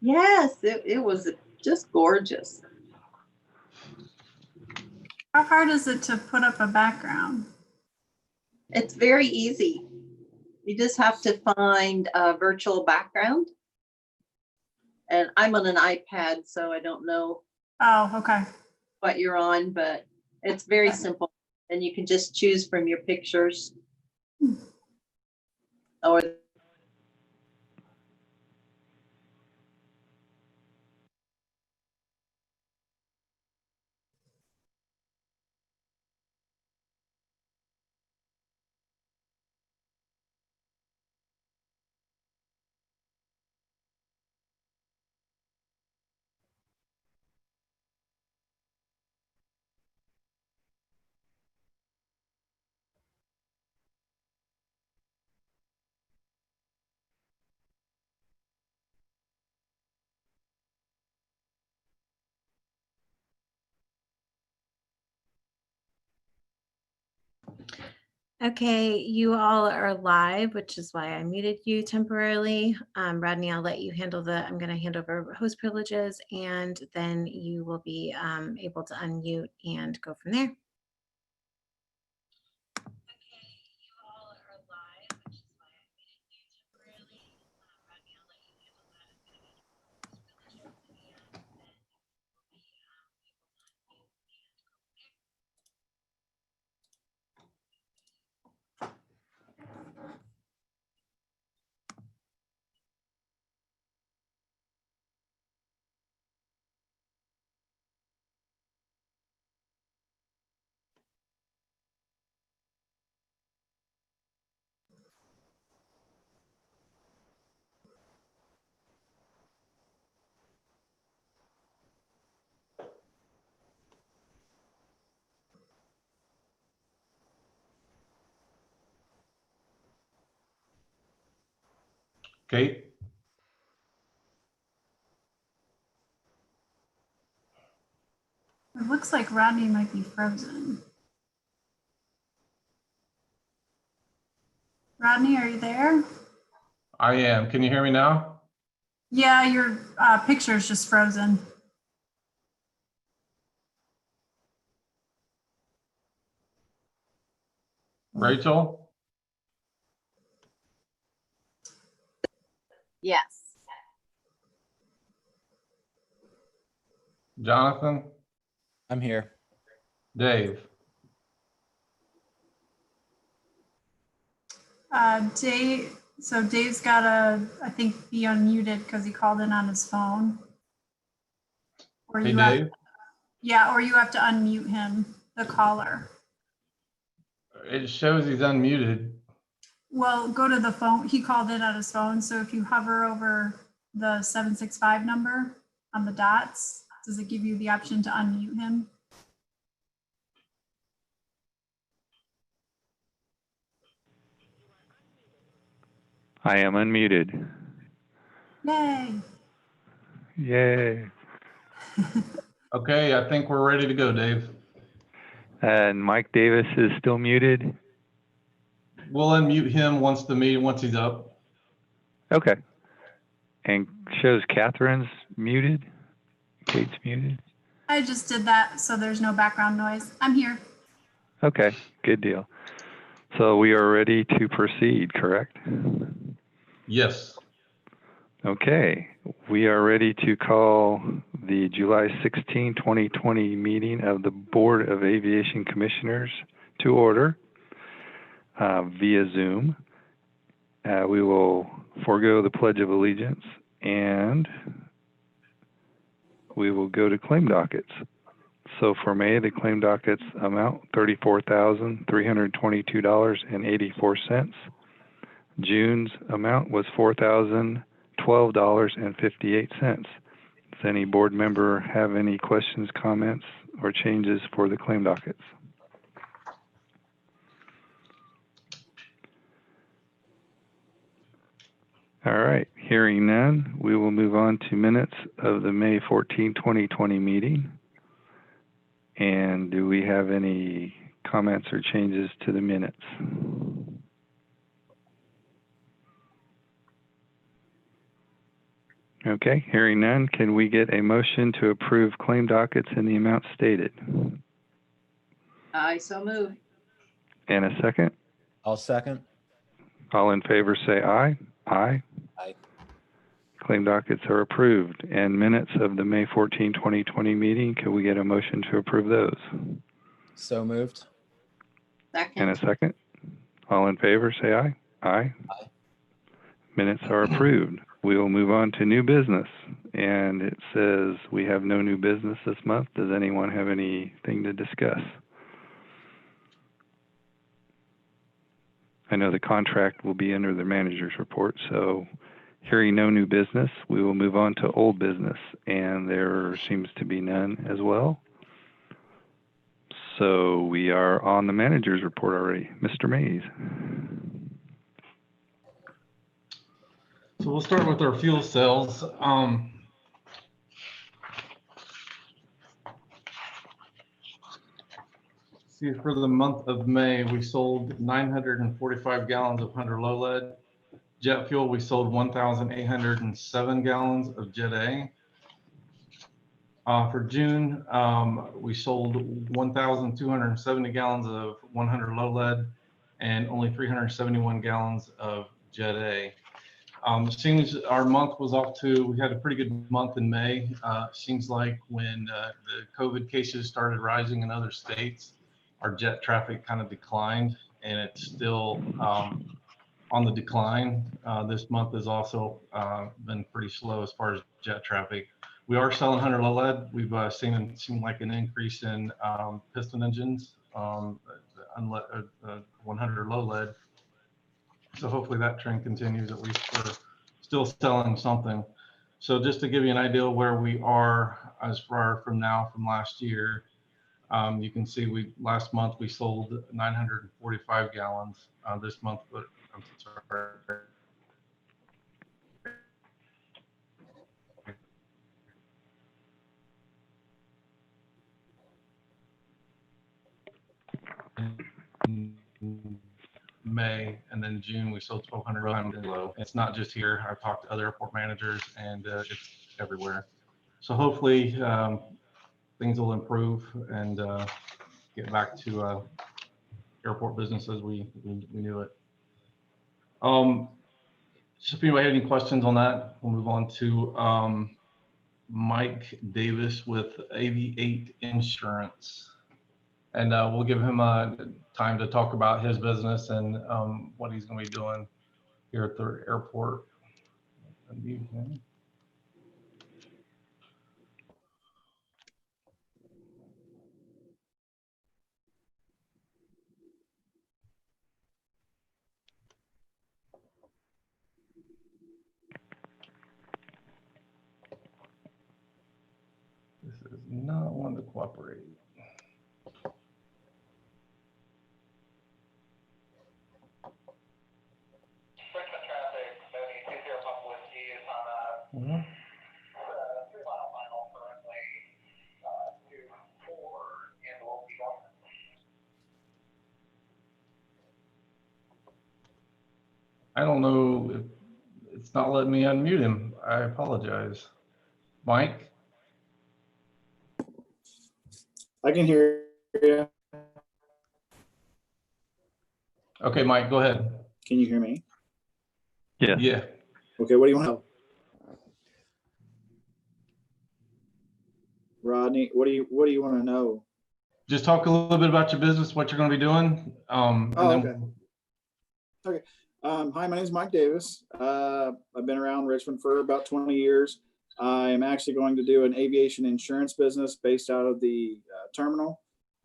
Yes, it was just gorgeous. How hard is it to put up a background? It's very easy. You just have to find a virtual background. And I'm on an iPad, so I don't know Oh, okay. what you're on, but it's very simple. And you can just choose from your pictures. Or Okay, you all are live, which is why I muted you temporarily. Rodney, I'll let you handle I'm going to hand over host privileges, and then you will be able to unmute and go from there. Okay. It looks like Rodney might be frozen. Rodney, are you there? I am. Can you hear me now? Yeah, your picture is just frozen. Rachel? yes. Jonathan? I'm here. Dave? So Dave's got to, I think, be unmuted because he called in on his phone. Or Hey, you Dave? have, yeah, or you have to unmute him, the caller. It shows he's unmuted. Well, go to the phone. He called in on his phone. So if you hover over the 765 number on the dots, does it give you the option to unmute him? I am unmuted. Yay. Yay. Okay, I think we're ready to go, Dave. And Mike Davis is still muted. We'll unmute him once he's up. Okay. And shows Catherine's muted. Kate's muted. I just did that so there's no background noise. I'm here. Okay, good deal. So we are ready to proceed, correct? Yes. Okay, we are ready to call the July 16, 2020 meeting of the Board of Aviation Commissioners to order via Zoom. We will forego the Pledge of Allegiance and we will go to claim dockets. So for May, the claim dockets amount $34,322.84. June's amount was $4,012.58. Does any board member have any questions, comments, or changes for the claim dockets? All right, hearing none, we will move on to minutes of the May 14, 2020 meeting. And do we have any comments or changes to the minutes? Okay, hearing none, can we get a motion to approve claim dockets in the amount stated? I so move. And a second? I'll second. All in favor say aye. Aye. Aye. Claim dockets are approved. And minutes of the May 14, 2020 meeting, can we get a motion to approve those? So moved. And a Second. second? All in favor say aye. Aye. Aye. Minutes are approved. We will move on to new business. And it says we have no new business this month. Does anyone have anything to discuss? I know the contract will be under the manager's report, so hearing no new business, we will move on to old business, and there seems to be none as well. So we are on the manager's report already. Mr. Mays. So we'll start with our fuel cells. See, for the month of May, we sold 945 gallons of 100 low lead. Jet fuel, we sold 1,807 gallons of Jet A. For June, we sold 1,270 gallons of 100 low lead and only 371 gallons of Jet A. Seems our month was off to, we had a pretty good month in May. Seems like when the COVID cases started rising in other states, our jet traffic kind of declined, and it's still on the decline. This month has also been pretty slow as far as jet traffic. We are selling 100 low lead. We've seen like an increase in piston engines, 100 low lead. So hopefully that trend continues. At least we're still selling something. So just to give you an idea where we are as far from last year, you can see last month we sold 945 gallons. This month, I'm sorry. May, and then June we sold 1,200 low. It's not just here. I've talked to other airport managers, and it's everywhere. So hopefully things will improve and get back to airport business as we knew it. So if anybody had any questions on that, we'll move on to Mike Davis with Aviate Insurance. And we'll give him time to talk about his business and what he's going to be doing here at the airport. This is not one to cooperate. Mm-hmm. I don't know if it's not letting me unmute him. I apologize. Mike? I can hear you. Okay, Mike, go ahead. Can you hear me? Yeah. Yeah. Okay, what do you want to know? Rodney, what do you want to know? Just talk a little bit about your business, what you're going to be doing. Okay. Hi, my name is Mike Davis. I've been around Richmond for about 20 years. I'm actually going to do an aviation insurance business based out of the terminal.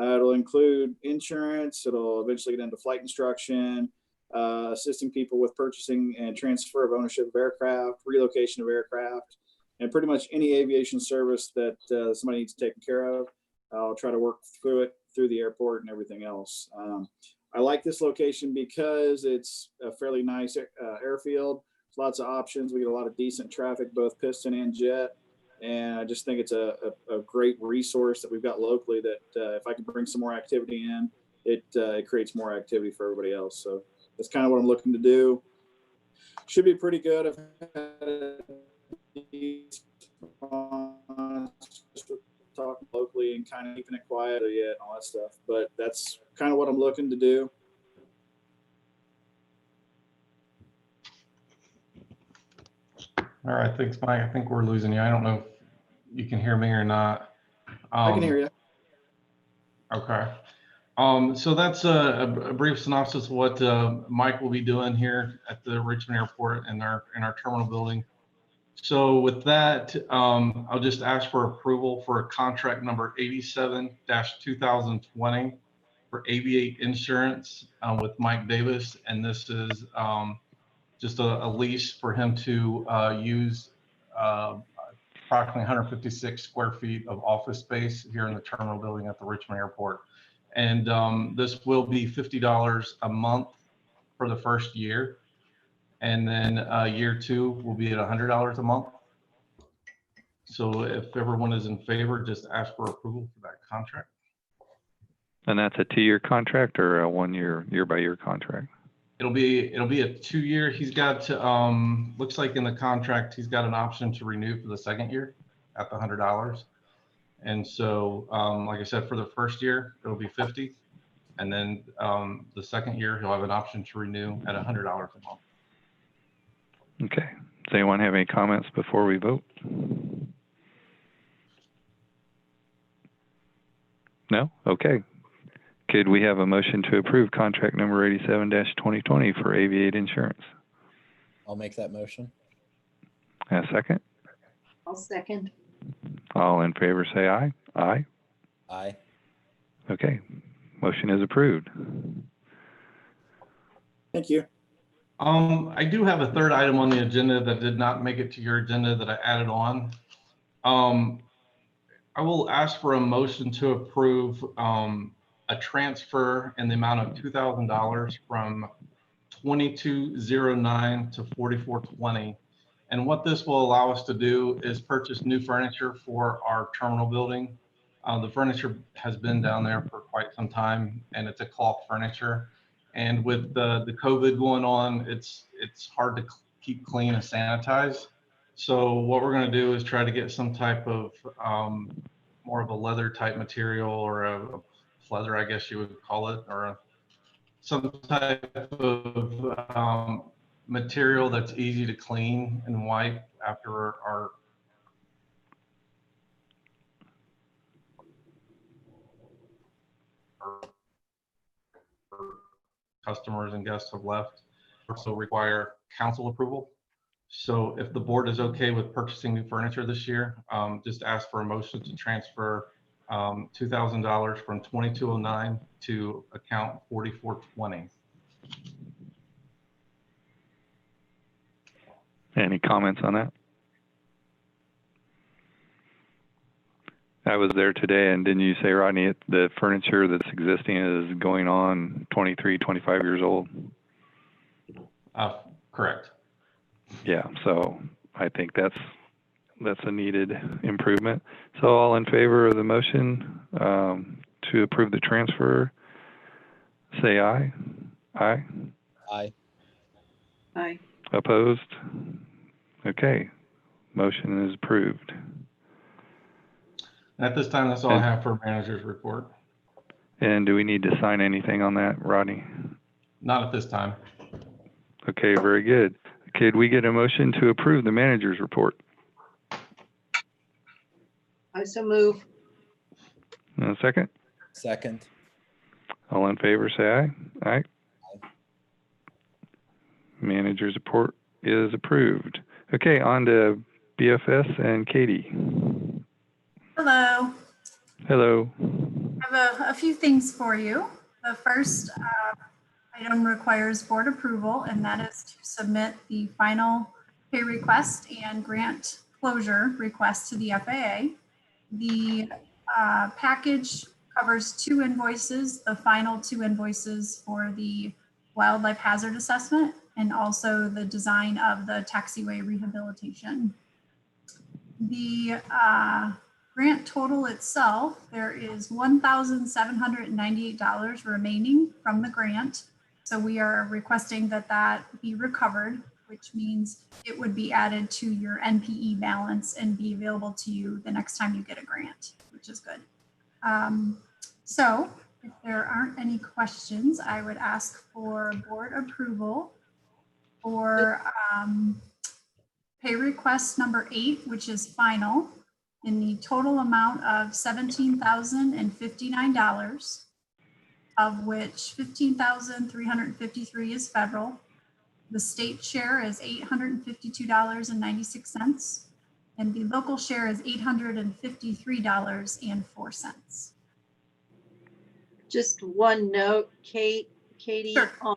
It'll include insurance. It'll eventually get into flight instruction, assisting people with purchasing and transfer of ownership of aircraft, relocation of aircraft, and pretty much any aviation service that somebody needs taken care of. I'll try to work through it through the airport and everything else. I like this location because it's a fairly nice airfield. Lots of options. We get a lot of decent traffic, both piston and jet. And I just think it's a great resource that we've got locally that if I can bring some more activity in, it creates more activity for everybody else. So that's kind of what I'm looking to do. Should be pretty good. I've had talking locally and kind of keeping it quiet yet and all that stuff. But that's kind of what I'm looking to do. All right, thanks, Mike. I think we're losing you. I don't know if you can hear me or not. I can hear you. Okay. So that's a brief synopsis of what Mike will be doing here at the Richmond Airport in our terminal building. So with that, I'll just ask for approval for a contract number 87-2020 for Aviate Insurance with Mike Davis, and this is just a lease for him to use approximately 156 square feet of office space here in the terminal building at the Richmond Airport. And this will be $50 a month for the first year. And then year 2 will be at $100 a month. So if everyone is in favor, just ask for approval for that contract. And that's a 2-year contract or a 1-year, year-by-year contract? It'll be a 2-year. He's got looks like in the contract he's got an option to renew for the second year at the $100. And so, like I said, for the first year it'll be 50, and then the second year he'll have an option to renew at $100 a month. Okay. Does anyone have any comments before we vote? No? Okay. Could we have a motion to approve contract number 87-2020 for Aviate Insurance? I'll make that motion. A second? I'll second. All in favor say aye. Aye. Aye. Okay. Motion is approved. Thank you. I do have a third item on the agenda that did not make it to your agenda that I added on. I will ask for a motion to approve a transfer in the amount of $2,000 from 2209 to 4420. And what this will allow us to do is purchase new furniture for our terminal building. The furniture has been down there for quite some time, and it's a cloth furniture. And with the COVID going on, it's hard to keep clean and sanitize. So what we're going to do is try to get some type of more of a leather type material, or a leather, I guess you would call it, or some type of material that's easy to clean and wipe after our customers and guests have left. Also require council approval. So if the board is okay with purchasing new furniture this year, just ask for a motion to transfer $2,000 from 2209 to account 4420. Any comments on that? I was there today, and didn't you say, Rodney, the furniture that's existing is going on 23, 25 years old? Correct. Yeah, so I think that's a needed improvement. So all in favor of the motion to approve the transfer, say aye. Aye. Aye. Aye. Opposed? Okay, motion is approved. At this time, that's all I have for manager's report. And do we need to sign anything on that, Rodney? Not at this time. Okay, very good. Could we get a motion to approve the manager's report? I so move. And a second? Second. All in favor, say aye. Aye. Manager's report is approved. Okay, on to BFS and Katie. Hello. Hello. I have a few things for you. The first item requires board approval, and that is to submit the final pay request and grant closure request to the FAA. The package covers 2 invoices, the final 2 invoices for the wildlife hazard assessment and also the design of the taxiway rehabilitation. The grant total itself, there is $1,798 remaining from the grant. So we are requesting that that be recovered. which means it would be added to your NPE balance and be available to you the next time you get a grant, which is good. So if there aren't any questions, I would ask for board approval for pay request number 8, which is final, in the total amount of $17,059, of which $15,353 is federal. The state share is $852.96, and the local share is $853.04. Just one note, Katie, Sure. on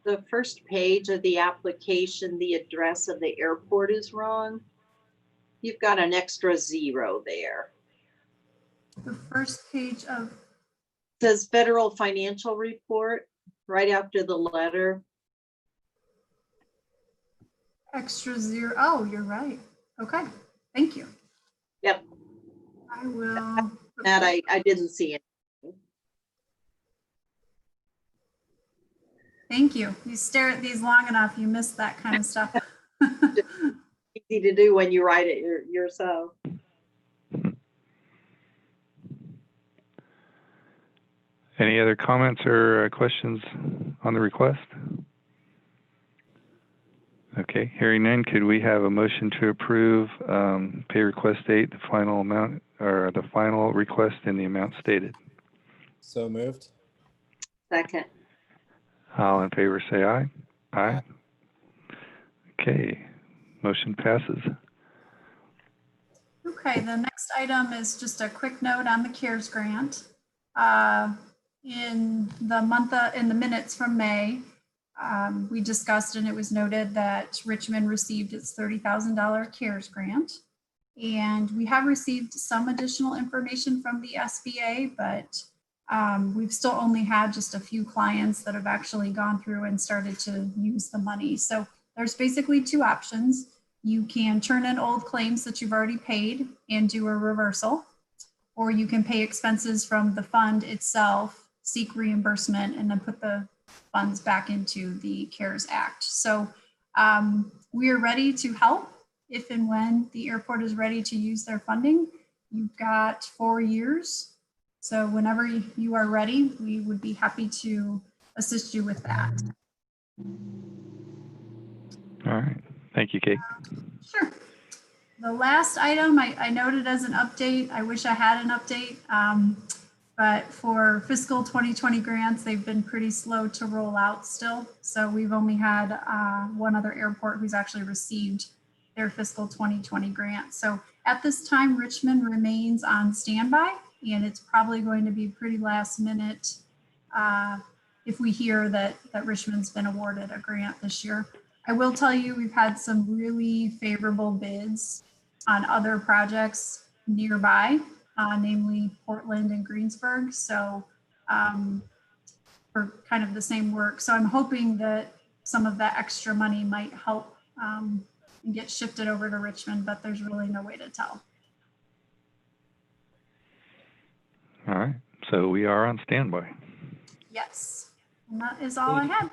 the first page of the application, the address of the airport is wrong. You've got an extra 0 there. The first page of, It says federal financial report right after the letter. extra 0. Oh, you're right. Okay, thank you. Yep, I will. that I didn't see it. Thank you. You stare at these long enough, you miss that kind of stuff. Easy to do when you write it yourself. Any other comments or questions on the request? Okay, hearing none, could we have a motion to approve pay request 8, the final amount, or the final request in the amount stated? So moved. Second. All in favor say aye. Aye. Aye. Okay, motion passes. Okay, the next item is just a quick note on the CARES grant. In the minutes from May, we discussed and it was noted that Richmond received its $30,000 CARES grant. And we have received some additional information from the SBA, but we've still only had just a few clients that have actually gone through and started to use the money. So there's basically 2 options. You can turn in old claims that you've already paid and do a reversal, or you can pay expenses from the fund itself, seek reimbursement, and then put the funds back into the CARES Act. So we are ready to help if and when the airport is ready to use their funding. You've got 4 years. So whenever you are ready, we would be happy to assist you with that. All right, thank you, Kate. Sure. The last item I noted as an update, I wish I had an update, but for fiscal 2020 grants, they've been pretty slow to roll out still. So we've only had one other airport who's actually received their fiscal 2020 grant. So at this time, Richmond remains on standby, and it's probably going to be pretty last minute if we hear that Richmond's been awarded a grant this year. I will tell you, we've had some really favorable bids on other projects nearby, namely Portland and Greensburg. So for kind of the same work. So I'm hoping that some of that extra money might help and get shifted over to Richmond, but there's really no way to tell. All right, so we are on standby. Yes, and that is all I had.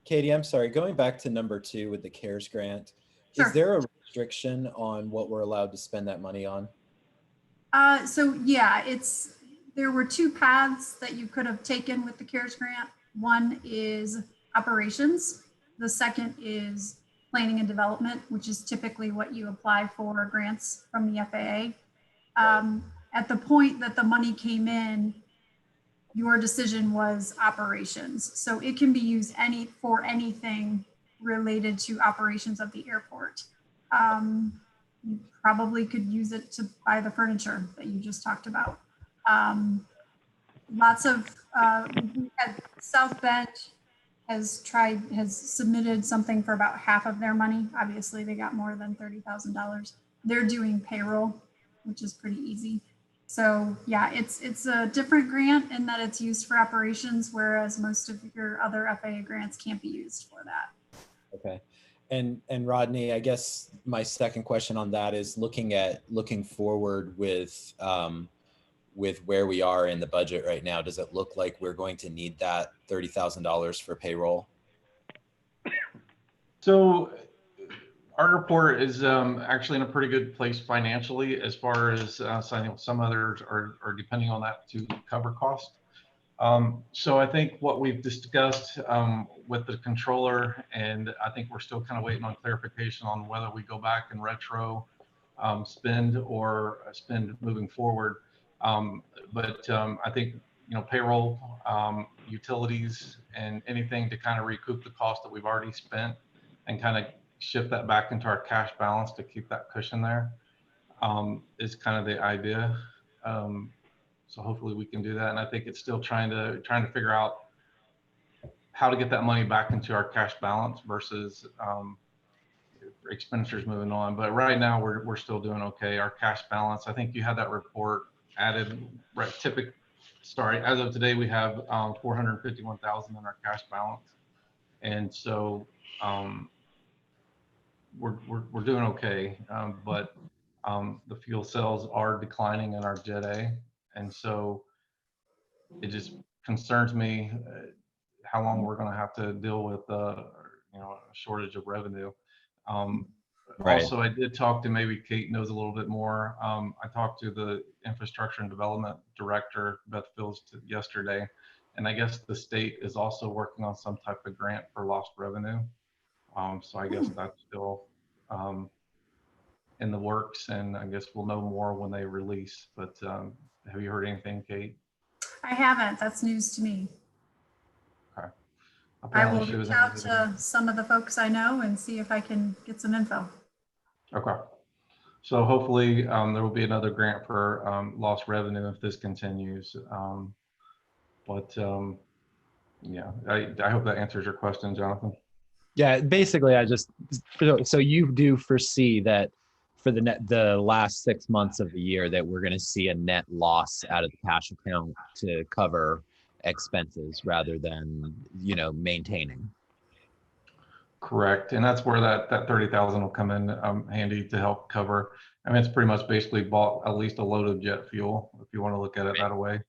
Katie, I'm sorry, going back to number 2 with the CARES grant, Sure. is there a restriction on what we're allowed to spend that money on? So yeah, there were 2 paths that you could have taken with the CARES grant. One is operations. The second is planning and development, which is typically what you apply for grants from the FAA. At the point that the money came in, your decision was operations. So it can be used for anything related to operations of the airport. You probably could use it to buy the furniture that you just talked about. Lots of, we had South Bend has submitted something for about half of their money. Obviously they got more than $30,000. They're doing payroll, which is pretty easy. So yeah, it's a different grant in that it's used for operations, whereas most of your other FAA grants can't be used for that. Okay. And Rodney, I guess my second question on that is looking forward with where we are in the budget right now. Does it look like we're going to need that $30,000 for payroll? So Our airport is actually in a pretty good place financially, as far as some others are depending on that to cover cost. So I think what we've discussed with the controller, and I think we're still kind of waiting on clarification on whether we go back and retro spend or spend moving forward. But I think, payroll, utilities, and anything to kind of recoup the cost that we've already spent and kind of shift that back into our cash balance to keep that cushion there is kind of the idea. So hopefully we can do that. And I think it's still trying to figure out how to get that money back into our cash balance versus expenditures moving on. But right now we're still doing okay. Our cash balance, I think you had that report added, right? As of today, we have 451,000 in our cash balance. And so we're doing okay. But the fuel sales are declining in our Jet A. And so it just concerns me how long we're going to have to deal with a shortage of revenue. Right. Also, I did talk to, maybe Kate knows a little bit more. I talked to the infrastructure and development director, Beth Fields, yesterday, and I guess the state is also working on some type of grant for lost revenue. So I guess that's still in the works, and I guess we'll know more when they release. But have you heard anything, Kate? I haven't. That's news to me. Okay. I Apparently will she was reach out to some of the folks I know and see if I can get some info. Okay. So hopefully there will be another grant for lost revenue if this continues. Yeah, I hope that answers your question, Jonathan. Yeah, basically, so you do foresee that for the last 6 months of the year that we're going to see a net loss out of the cash account to cover expenses rather than, maintaining. Correct, and that's where that 30,000 will come in handy to help cover. I mean, it's pretty much basically bought at least a load of jet fuel, if you want to look at it that way.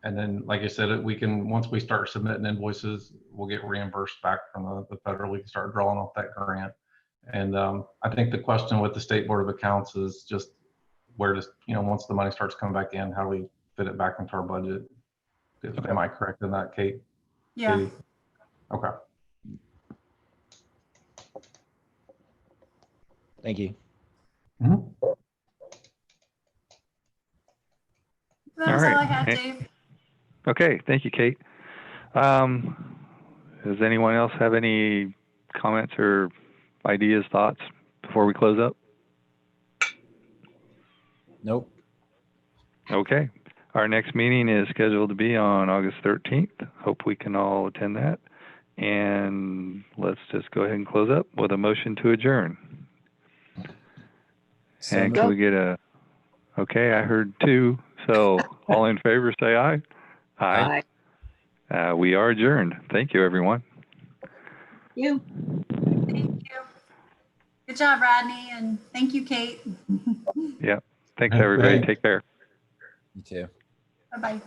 And then, like I said, once we start submitting invoices, we'll get reimbursed back from the federal. We can start drawing off that grant. And I think the question with the State Board of Accounts is just where does, once the money starts coming back in, how do we fit it back into our budget? Okay. Am I correct in that, Kate? Yeah. Katie? Okay. Thank you. That was all I right. had, Dave. Okay, thank you, Kate. Does anyone else have any comments or ideas, thoughts before we close up? Nope. Okay. Our next meeting is scheduled to be on August 13th. Hope we can all attend that. And let's just go ahead and close up with a motion to adjourn. And can we get okay, I heard 2. So all in favor, say aye. Aye. We are adjourned. Thank you, everyone. You. Thank you. Good job, Rodney, and thank you, Kate. Yeah. Thanks, everybody. Take care. You too. Bye-bye.